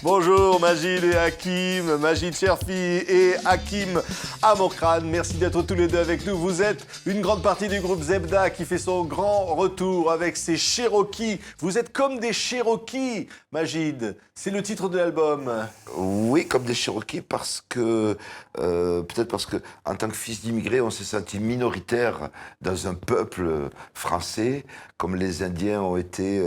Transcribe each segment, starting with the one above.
Bonjour Majid et Hakim, Majid Cherfi et Hakim Amokran. Merci d'être tous les deux avec nous. Vous êtes une grande partie du groupe Zebda qui fait son grand retour avec ses Cherokees. Vous êtes comme des Cherokees, Majid. C'est le titre de l'album. Oui, comme des Cherokees parce que, peut-être parce que, en tant que fils d'immigrés, on s'est senti minoritaire dans un peuple français, comme les Indiens ont été,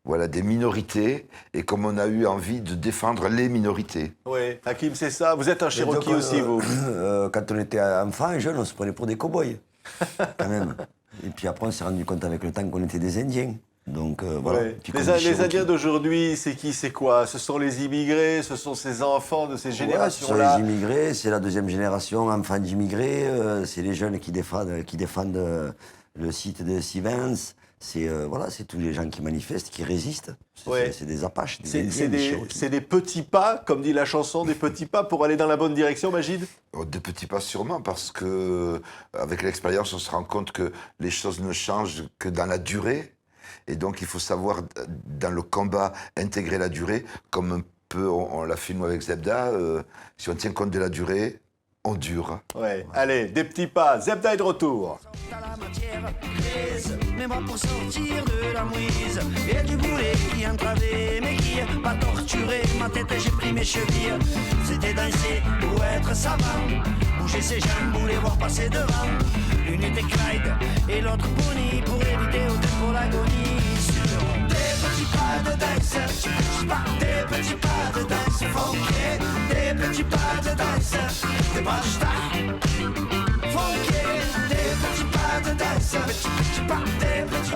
voilà, des minorités, et comme on a eu envie de défendre les minorités. Oui, Hakim, c'est ça. Vous êtes un Cherokee aussi, vous. Quand on était enfant, jeune, on se prenait pour des cow-boys, quand même. Et puis après, on s'est rendu compte avec le temps qu'on était des Indiens. Donc voilà. Ouais. Puis Les Indiens d'aujourd'hui, c'est qui, c'est quoi? Ce sont les immigrés, ce sont ces enfants de ces générations-là. Ce sont les immigrés, c'est la deuxième génération, enfants d'immigrés, c'est les jeunes qui défendent le site de Sivens. C'est voilà, c'est tous les gens qui manifestent, qui résistent. C'est des Apaches, des Indiens, c'est des petits pas, comme dit la chanson, des petits pas pour aller dans la bonne direction, Majid? Des petits pas sûrement, parce que avec l'expérience, on se rend compte que les choses ne changent que dans la durée. Et donc, il faut savoir, dans le combat, intégrer la durée, comme un peu on l'a fait nous avec Zebda. Si on tient compte de la durée, on dure. Ouais. Allez, des petits pas. Zebda est de retour. T'as la matière grise, mais moi pour sortir de la mouise. Et du boulet qui entravait mes quilles, pas torturé, ma tête j'ai pris mes chevilles. C'était danser ou être savant, bouger ses jambes ou les voir passer devant. L'une était Clyde et l'autre Bonnie, pour éviter au tempo l'agonie. Sur des petits pas de danse, des petits pas de danse funky, des petits pas de danse, des pas de star.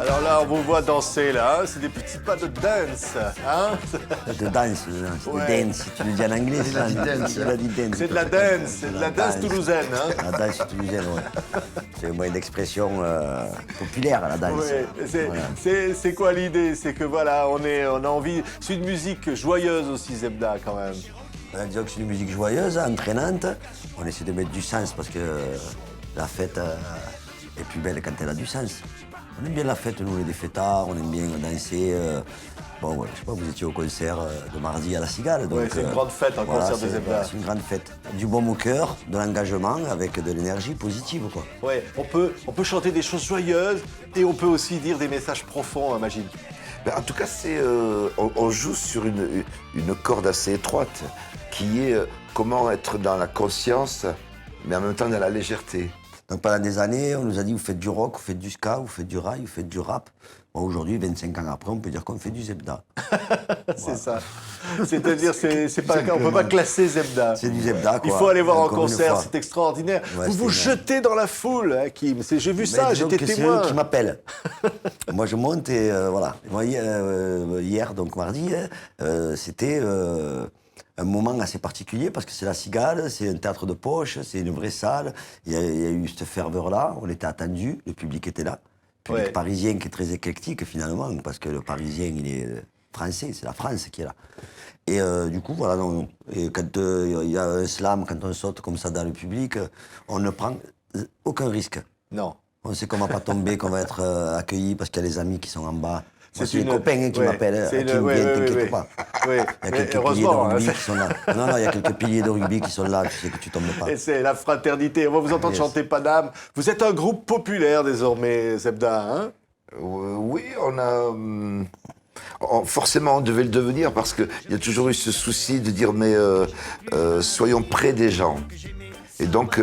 Alors là, on vous voit danser, là. Hein, c'est des petits pas de dance. Hein, de danse, ouais. Dance. Tu le dis en anglais, c'est ça? Dance. C'est de la dance, c'est de la danse toulousaine. Hein. La danse toulousaine, oui. C'est un moyen d'expression populaire, la danse. Ouais, voilà. C'est quoi l'idée? C'est que voilà, on a envie. C'est une musique joyeuse aussi, Zebda, quand même. Disons que c'est une musique joyeuse, entraînante. On essaie de mettre du sens parce que la fête est plus belle quand elle a du sens. On aime bien la fête, nous, les fêtards, on aime bien danser. Bon, ouais, je sais pas, vous étiez au concert de mardi à la Cigale. Oui, c'est une grande fête, un concert de Zebda. Voilà, c'est une grande fête. Du bon au cœur, de l'engagement, avec de l'énergie positive, quoi. Ouais, on peut chanter des choses joyeuses et on peut aussi dire des messages profonds, hein, Majid. Ben, en tout cas, on joue sur une corde assez étroite, qui est comment être dans la conscience, mais en même temps dans la légèreté. Donc pendant des années, on nous a dit, vous faites du rock, vous faites du ska, vous faites du rail, vous faites du rap. Bon, aujourd'hui, 25 ans après, on peut dire qu'on fait du Zebda. C'est ça. C'est-à-dire, on ne peut pas classer Zebda. C'est du Zebda, quoi. Il faut aller voir en concert, c'est extraordinaire. Ouais, vous vous jetez dans la foule, Hakim. J'ai vu ça, j'étais témoin. C'est eux qui m'appellent. Moi, je monte et voilà. Moi, hier, donc mardi, c'était un moment assez particulier parce que c'est la Cigale, c'est un théâtre de poche, c'est une vraie salle. Il y a eu cette ferveur-là, on était attendus, le public était là. Le public parisien qui est très éclectique finalement, parce que le Parisien, il est français, c'est la France qui est là. Et du coup, voilà, et quand il y a un slam, quand on saute comme ça dans le public, on ne prend aucun risque. Non. On sait qu'on ne va pas tomber, qu'on va être accueilli parce qu'il y a les amis qui sont en bas. C'est les copains qui m'appellent, t'inquiète pas. Oui. Il y a quelques piliers de rugby qui sont là. Non, il y a quelques piliers de rugby qui sont là, tu sais que tu tombes pas. Et c'est la fraternité. On va vous entendre chanter Paname. Vous êtes un groupe populaire désormais, Zebda, hein? Oui, on a... forcément, on devait le devenir parce qu'il y a toujours eu ce souci de dire mais soyons près des gens. Et donc,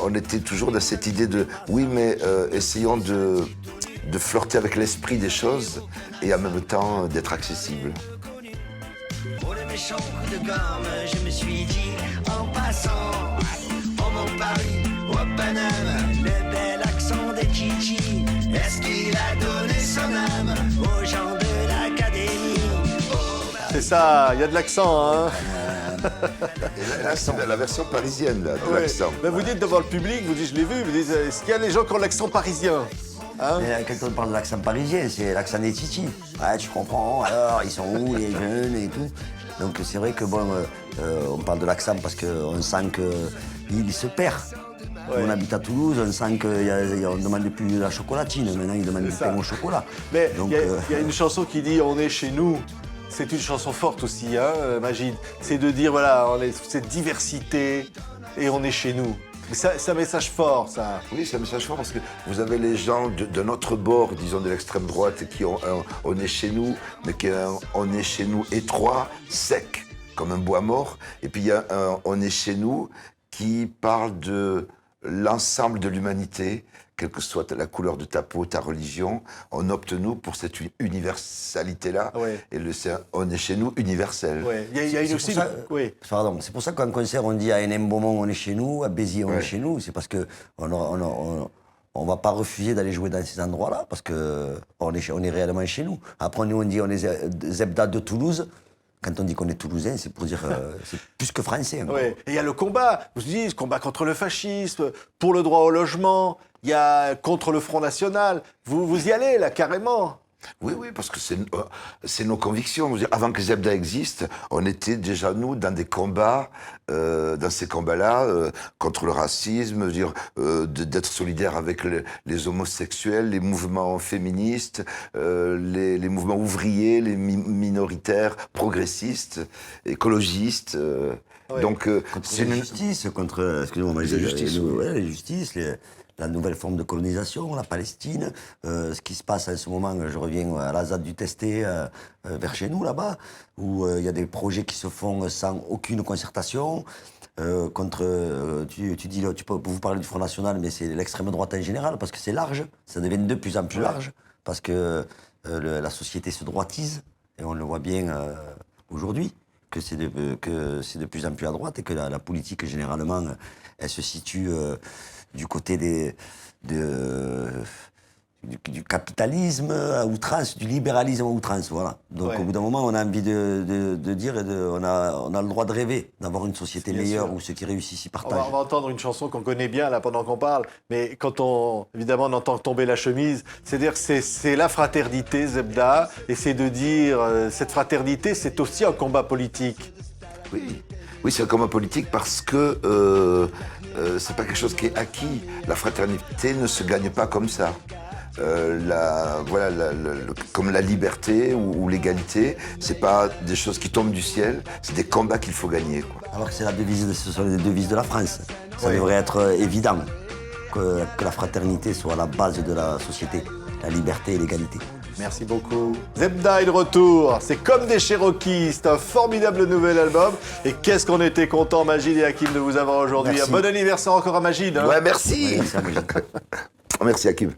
on était toujours dans cette idée de oui, mais essayons de flirter avec l'esprit des choses et en même temps d'être accessible. Pour le méchant coup de gomme, je me suis dit en passant, oh mon Paris, oh Paname, le bel accent des Kiki, est-ce qu'il a donné son âme aux gens de l'académie? C'est ça, il y a de l'accent, hein? Et là, c'est la version parisienne, là, de l'accent. Mais vous dites devant le public, vous dites, je l'ai vu, vous dites, est-ce qu'il y a des gens qui ont l'accent parisien? Hein? Mais quand on parle de l'accent parisien, c'est l'accent des Titi. Ouais, tu comprends, alors, ils sont où, les jeunes et tout. Donc c'est vrai que bon, on parle de l'accent parce qu'on sent qu'il se perd. Ouais. On habite à Toulouse, on sent qu'on ne demande plus de la chocolatine, maintenant ils demandent du pain au chocolat. Mais il y a une chanson qui dit « On est chez nous ». C'est une chanson forte aussi, hein, Magid. C'est de dire, voilà, on est cette diversité et on est chez nous. Mais c'est un message fort, ça. Oui, c'est un message fort parce que vous avez les gens de notre bord, disons de l'extrême droite, qui ont un on est chez nous, mais qui est un on est chez nous étroit, sec, comme un bois mort. Et puis il y a un on est chez nous qui parle de l'ensemble de l'humanité, quelle que soit la couleur de ta peau, ta religion. On opte, nous, pour cette universalité-là. Ouais. Et on est chez nous universel. Ouais. Il y a une C'est aussi... pour ça- Oui. Pardon, c'est pour ça qu'en concert, on dit à Hénin-Beaumont, on est chez nous, à Béziers, on est chez nous. C'est parce qu'on on va pas refuser d'aller jouer dans ces endroits-là, parce qu'on est réellement chez nous. Après, nous, on dit on est Zebda de Toulouse. Quand on dit qu'on est toulousain, c'est pour dire c'est plus que français. Hein. Ouais. Et il y a le combat. Vous dites, combat contre le fascisme, pour le droit au logement, il y a contre le Front National. Vous y allez, là, carrément. Oui, oui, parce que c'est nos convictions. Je veux dire, avant que Zebda existe, on était déjà, nous, dans des combats, dans ces combats-là, contre le racisme, je veux dire, d'être solidaire avec les homosexuels, les mouvements féministes, les mouvements ouvriers, les minoritaires, progressistes, écologistes. Ouais. Donc, Contre c'est la une... justice, contre excusez-moi, Les injustices, oui. la justice, la nouvelle forme de colonisation, la Palestine, ce qui se passe en ce moment, je reviens à la ZAD du Testé, vers chez nous là-bas, où il y a des projets qui se font sans aucune concertation. Tu peux vous parler du Front National, mais c'est l'extrême droite en général, parce que c'est large, ça devient de plus en plus large, parce que la société se droitise, et on le voit bien aujourd'hui, que c'est de plus en plus à droite, et que la politique, généralement, elle se situe du côté du capitalisme à outrance, du libéralisme à outrance, voilà. Donc Ouais. au bout d'un moment, on a envie de dire, on a le droit de rêver, d'avoir une société Bien meilleure sûr. où ceux qui réussissent y On partagent. va entendre une chanson qu'on connaît bien, là, pendant qu'on parle. Mais quand évidemment, on entend tomber la chemise, c'est-à-dire que c'est la fraternité, Zebda, et c'est de dire, cette fraternité, c'est aussi un combat politique. Oui, oui, c'est un combat politique parce que c'est pas quelque chose qui est acquis. La fraternité ne se gagne pas comme ça. Comme la liberté ou l'égalité, c'est pas des choses qui tombent du ciel, c'est des combats qu'il faut gagner, quoi. Alors que ce sont les devises de la France. Ça Oui. devrait être évident que la fraternité soit la base de la société, la liberté et l'égalité. Merci beaucoup. Zebda est de retour. C'est comme des Cherokees. C'est un formidable nouvel album. Et qu'est-ce qu'on était content, Magid et Hakim, de vous avoir aujourd'hui. Merci. Un bon anniversaire encore à Magid. Hein. Ouais, merci. Merci à Brigitte. Merci, Hakim.